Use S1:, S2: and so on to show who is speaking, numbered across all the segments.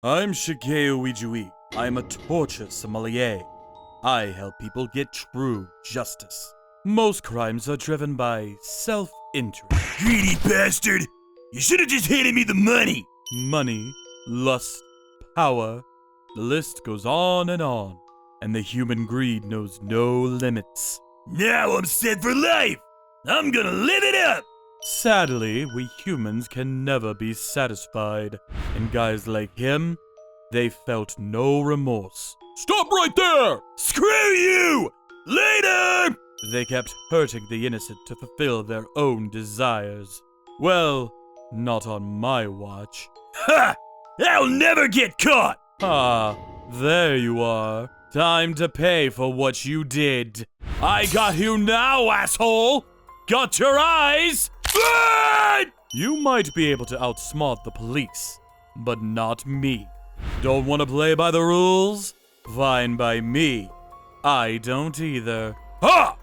S1: I'm Shigeo Ijui. I'm a torture sommelier. I help people get true justice. Most crimes are driven by self-interest.
S2: Greedy bastard! You should have just handed me the money!
S1: Money, lust, power, the list goes on, and the human greed knows no limits.
S2: Now I'm set for life! I'm gonna live it up!
S1: Sadly, we humans can never be satisfied, and guys like him, they felt no remorse. Stop right there!
S2: Screw you! Later!
S1: They kept hurting the innocent to fulfill their own desires. Well, not on my watch.
S2: Ha! I'll never get caught!
S1: Ah, there you are. Time to pay for what you did. I got you now, asshole! Got your eyes? You might be able to outsmart the police, but not me. Don't want to play by the rules? Fine by me. I don't either.
S2: Ha!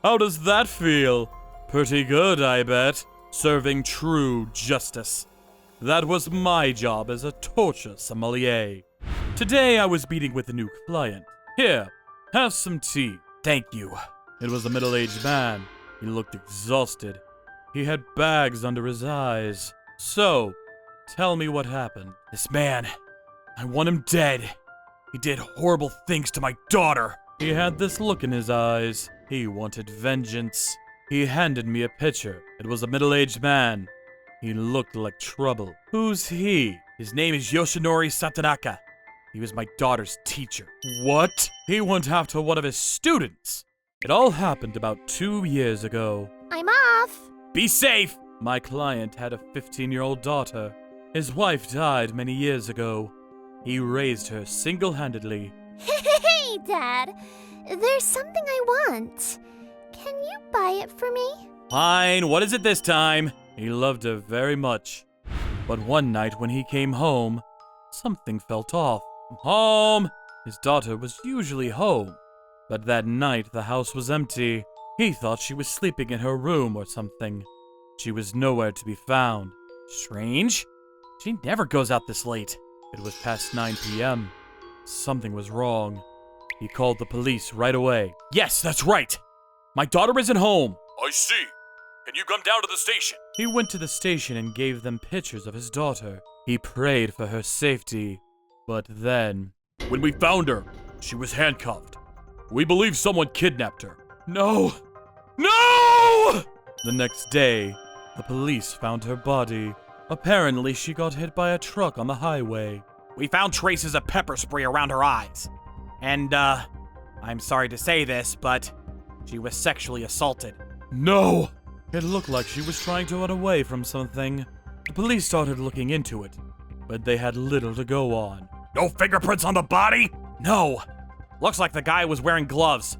S1: How does that feel? Pretty good, I bet. Serving true justice. That was my job as a torture sommelier. Today I was meeting with a new client. Here, have some tea.
S2: Thank you.
S1: It was a middle-aged man. He looked exhausted. He had bags under his eyes. So, tell me what happened.
S2: This man, I want him dead. He did horrible things to my daughter.
S1: He had this look in his eyes. He wanted vengeance. He handed me a picture. It was a middle-aged man. He looked like trouble. Who's he?
S2: His name is Yoshinori Satanaka. He was my daughter's teacher.
S1: What? He went after one of his students. It all happened about 2 years ago.
S3: I'm off.
S2: Be safe!
S1: My client had a 15-year-old daughter. His wife died many years ago. He raised her single-handedly.
S3: Hey, Dad. There's something I want. Can you buy it for me?
S2: Fine, what is it this time?
S1: He loved her very much. But one night when he came home, something felt off. Home! His daughter was usually home. But that night the house was empty. He thought she was sleeping in her room or something. She was nowhere to be found.
S2: Strange. She never goes out this late.
S1: It was past 9 p.m. Something was wrong. He called the police right away.
S2: Yes, that's right. My daughter isn't home.
S4: I see. Can you come down to the station?
S1: He went to the station and gave them pictures of his daughter. He prayed for her safety. But then...
S4: When we found her, she was handcuffed. We believe someone kidnapped her.
S2: No! No!
S1: The next day, the police found her body. Apparently, she got hit by a truck on the highway.
S2: We found traces of pepper spray around her eyes. And, I'm sorry to say this, but she was sexually assaulted.
S1: No! It looked like she was trying to run away from something. The police started looking into it, but they had little to go on.
S2: No fingerprints on the body? No. Looks like the guy was wearing gloves.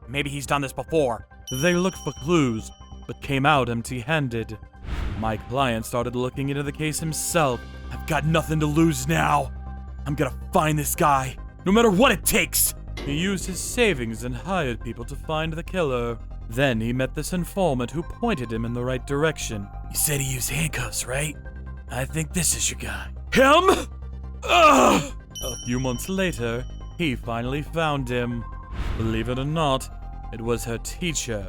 S2: Maybe he's done this before.
S1: They looked for clues, but came out empty-handed. My client started looking into the case himself.
S2: I've got nothing to lose now. I'm gonna find this guy, no matter what it takes.
S1: He used his savings and hired people to find the killer. Then he met this informant who pointed him in the right direction.
S2: You said he used handcuffs, right? I think this is your guy. Him? Ugh!
S1: A few months later, he finally found him. Believe it or not, it was her teacher,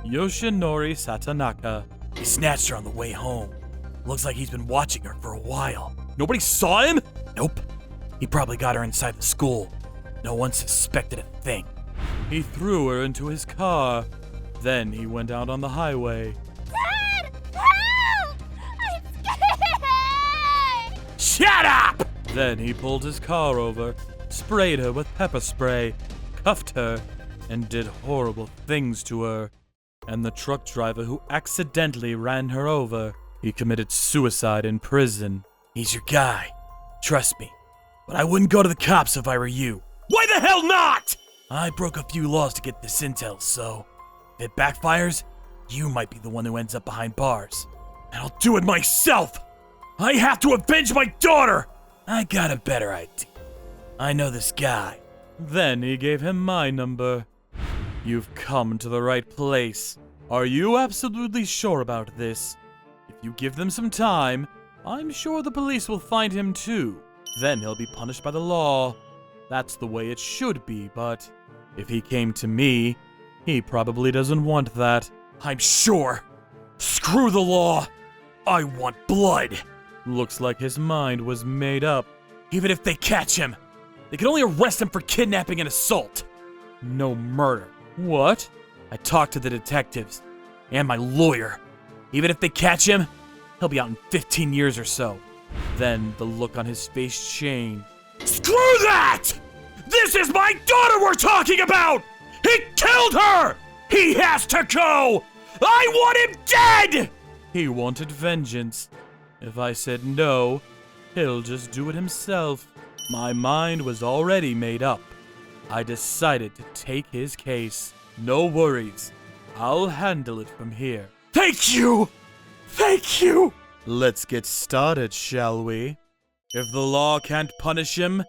S1: Yoshinori Satanaka.
S2: He snatched her on the way home. Looks like he's been watching her for a while. Nobody saw him? Nope. He probably got her inside the school. No one suspected a thing.
S1: He threw her into his car. Then he went out on the highway.
S3: Dad! Help! I'm scared!
S2: Shut up!
S1: Then he pulled his car over, sprayed her with pepper spray, cuffed her, and did horrible things to her. And the truck driver who accidentally ran her over, he committed suicide in prison.
S2: He's your guy. Trust me. But I wouldn't go to the cops if I were you. Why the hell not? I broke a few laws to get this intel, so if it backfires, you might be the one who ends up behind bars. And I'll do it myself! I have to avenge my daughter! I got a better idea. I know this guy.
S1: Then he gave him my number. You've come to the right place. Are you absolutely sure about this? If you give them some time, I'm sure the police will find him too. Then he'll be punished by the law. That's the way it should be, but if he came to me, he probably doesn't want that.
S2: I'm sure. Screw the law. I want blood.
S1: Looks like his mind was made up.
S2: Even if they catch him, they can only arrest him for kidnapping and assault. No murder.
S1: What?
S2: I talked to the detectives and my lawyer. Even if they catch him, he'll be out in 15 years or so.
S1: Then the look on his face changed.
S2: Screw that! This is my daughter we're talking about! He killed her! He has to go! I want him dead!
S1: He wanted vengeance. If I said no, he'll just do it himself. My mind was already made up. I decided to take his case. No worries. I'll handle it from here.
S2: Thank you! Thank you!
S1: Let's get started, shall we? If the law can't punish him,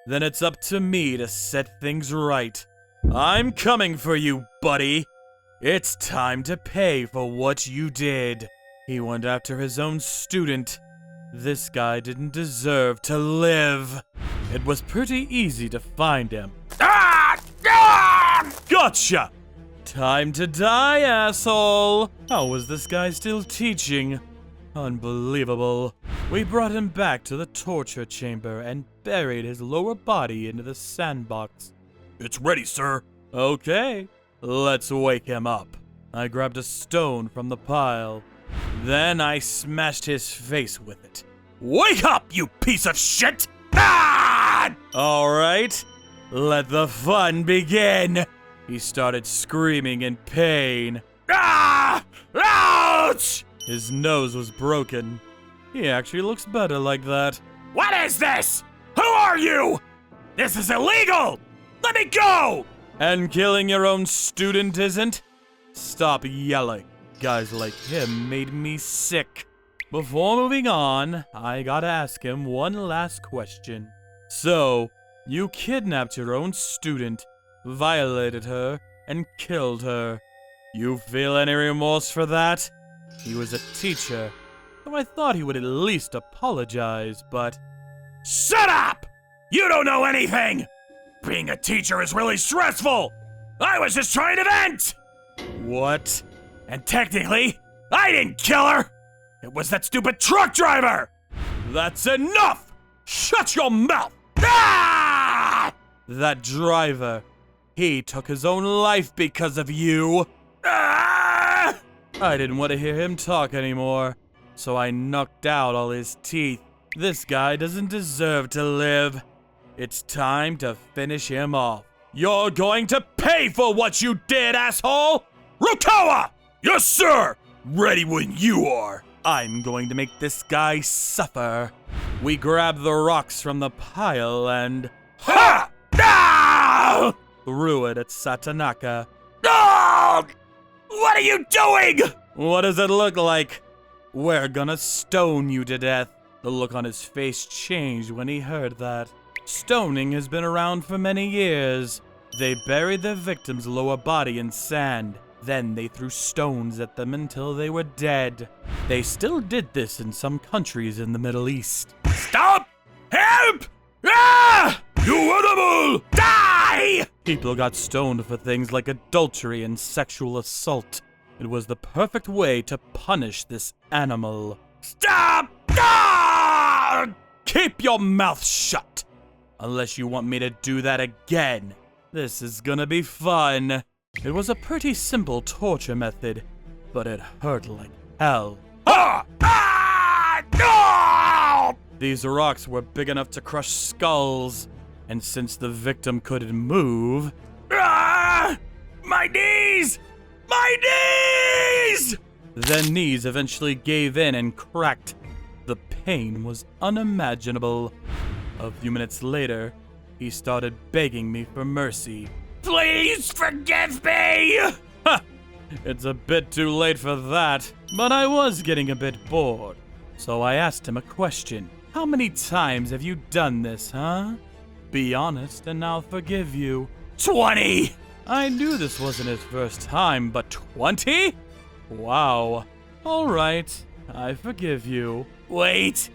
S1: then it's up to me to set things right. I'm coming for you, buddy. It's time to pay for what you did. He went after his own student. This guy didn't deserve to live. It was pretty easy to find him. Gotcha! Time to die, asshole! How was this guy still teaching? Unbelievable. We brought him back to the torture chamber and buried his lower body into the sandbox.
S2: It's ready, sir.
S1: Okay, let's wake him up. I grabbed a stone from the pile. Then I smashed his face with it.
S2: Wake up, you piece of shit! Ah!
S1: Alright, let the fun begin. He started screaming in pain.
S2: Ah! Ouch!
S1: His nose was broken. He actually looks better like that.
S2: What is this? Who are you? This is illegal! Let me go!
S1: And killing your own student isn't? Stop yelling. Guys like him made me sick. Before moving on, I gotta ask him one last question. So, you kidnapped your own student, violated her, and killed her. You feel any remorse for that? He was a teacher, so I thought he would at least apologize, but...
S2: Shut up! You don't know anything! Being a teacher is really stressful! I was just trying to vent!
S1: What?
S2: And technically, I didn't kill her! It was that stupid truck driver!
S1: That's enough!
S2: Shut your mouth! Ah!
S1: That driver, he took his own life because of you.
S2: Ah!
S1: I didn't want to hear him talk anymore, so I knocked out all his teeth. This guy doesn't deserve to live. It's time to finish him off.
S2: You're going to pay for what you did, asshole! Rukawa! Yes, sir! Ready when you are.
S1: I'm going to make this guy suffer. We grabbed the rocks from the pile and...
S2: Ha! No!
S1: Threw it at Satanaka.
S2: No! What are you doing?
S1: What does it look like? We're gonna stone you to death. The look on his face changed when he heard that. Stoning has been around for many years. They buried their victim's lower body in sand. Then they threw stones at them until they were dead. They still did this in some countries in the Middle East.
S2: Stop! Help! Ah! You animal! Die!
S1: People got stoned for things like adultery and sexual assault. It was the perfect way to punish this animal.
S2: Stop! Ah!
S1: Keep your mouth shut! Unless you want me to do that again. This is gonna be fun. It was a pretty simple torture method, but it hurt like hell.
S2: Ah! Ah! No!
S1: These rocks were big enough to crush skulls, and since the victim couldn't move...
S2: Ah! My knees! My knees!
S1: Their knees eventually gave in and cracked. The pain was unimaginable. A few minutes later, he started begging me for mercy.
S2: Please forgive me!
S1: Ha! It's a bit too late for that, but I was getting a bit bored. So I asked him a question. How many times have you done this, huh? Be honest and I'll forgive you.
S2: 20!
S1: I knew this wasn't his first time, but 20? Wow. Alright, I forgive you.
S2: Wait!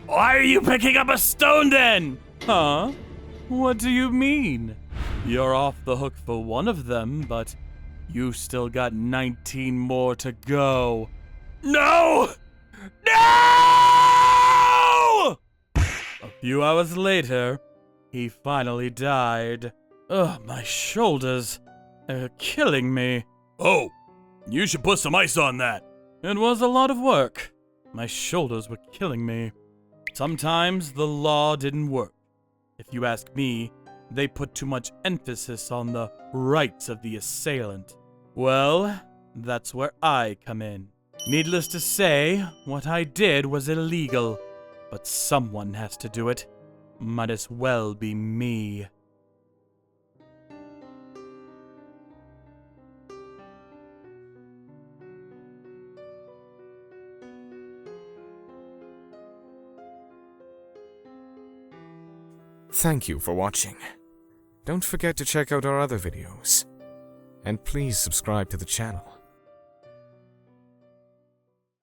S2: Why are you picking up a stone then?
S1: Huh? What do you mean? You're off the hook for one of them, but you still got 19 more to go.
S2: No! No!
S1: A few hours later, he finally died. Ugh, my shoulders. They're killing me.
S4: Oh, you should put some ice on that.
S1: It was a lot of work. My shoulders were killing me. Sometimes the law didn't work. If you ask me, they put too much emphasis on the rights of the assailant. Well, that's where I come in. Needless to say, what I did was illegal, but someone has to do it. Might as well be me.
S5: Thank you for watching. Don't forget to check out our other videos. And please subscribe to the channel.